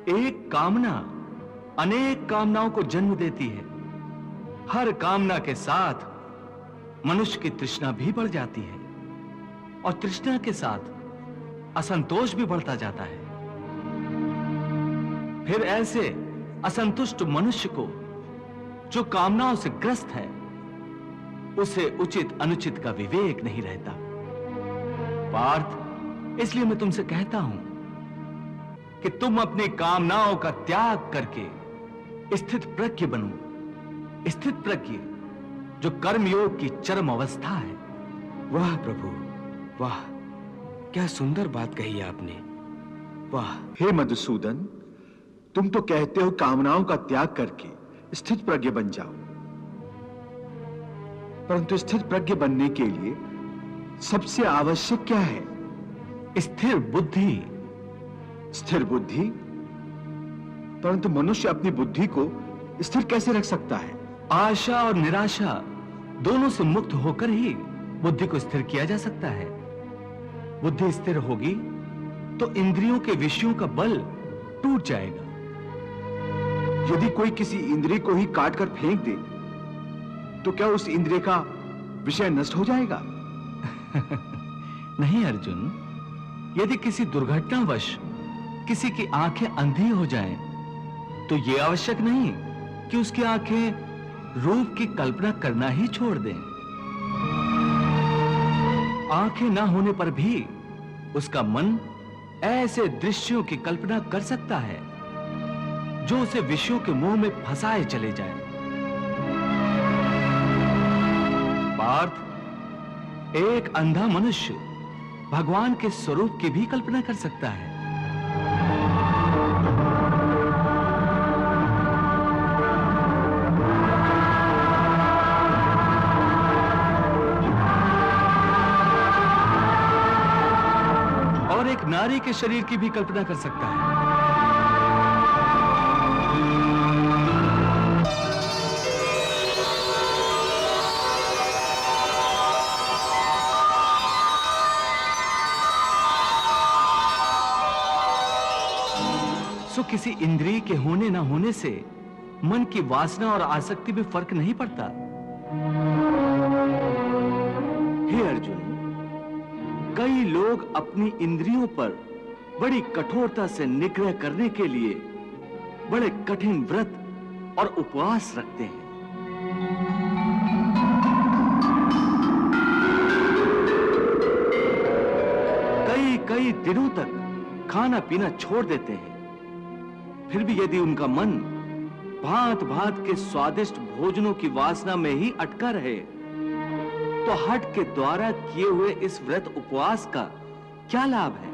एक कामना अनेक कामनाओं को जन्म देती है। हर कामना के साथ मनुष्य की तृष्णा भी बढ़ जाती है और तृष्णा के साथ असंतोष भी बढ़ता जाता है। फिर ऐसे असंतुष्ट मनुष्य को, जो कामनाओं से ग्रस्त है, उसे उचित अनुचित का विवेक नहीं रहता। पार्थ, इसलिए मैं तुमसे कहता हूं कि तुम अपनी कामनाओं का त्याग करके स्थित प्रज्ञ बनो। स्थित प्रज्ञ जो कर्मयोग की चरम अवस्था है। वाह प्रभु, वाह, क्या सुंदर बात कही आपने। वाह। हे मधुसूदन, तुम तो कहते हो कामनाओं का त्याग करके स्थित प्रज्ञ बन जाओ, परंतु स्थित प्रज्ञ बनने के लिए सबसे आवश्यक क्या है? स्थिर बुद्धि। स्थिर बुद्धि? परंतु मनुष्य अपनी बुद्धि को स्थिर कैसे रख सकता है? आशा और निराशा दोनों से मुक्त होकर ही बुद्धि को स्थिर किया जा सकता है। बुद्धि स्थिर होगी तो इंद्रियों के विषयों का बल टूट जाएगा। यदि कोई किसी इंद्रिय को ही काट कर फेंक दे तो क्या उस इंद्रिय का विषय नष्ट हो जाएगा? नहीं अर्जुन, यदि किसी दुर्घटनावश किसी की आंखें अंधी हो जाएं, तो यह आवश्यक नहीं कि उसकी आंखें रूप की कल्पना करना ही छोड़ दें। आंखें ना होने पर भी उसका मन ऐसे दृश्यों की कल्पना कर सकता है जो उसे विषयों के मोह में फंसाए चले जाएं। पार्थ, एक अंधा मनुष्य भगवान के स्वरूप की भी कल्पना कर सकता है। और एक नारी के शरीर की भी कल्पना कर सकता है। सो किसी इंद्रिय के होने ना होने से मन की वासना और आसक्ति में फर्क नहीं पड़ता। हे अर्जुन, कई लोग अपनी इंद्रियों पर बड़ी कठोरता से निग्रह करने के लिए बड़े कठिन व्रत और उपवास रखते हैं। कई दिनों तक खाना पीना छोड़ देते हैं। फिर भी यदि उनका मन भांत भांत के स्वादिष्ट भोजनों की वासना में ही अटका रहे, तो हठ के द्वारा किए हुए इस व्रत उपवास का क्या लाभ है?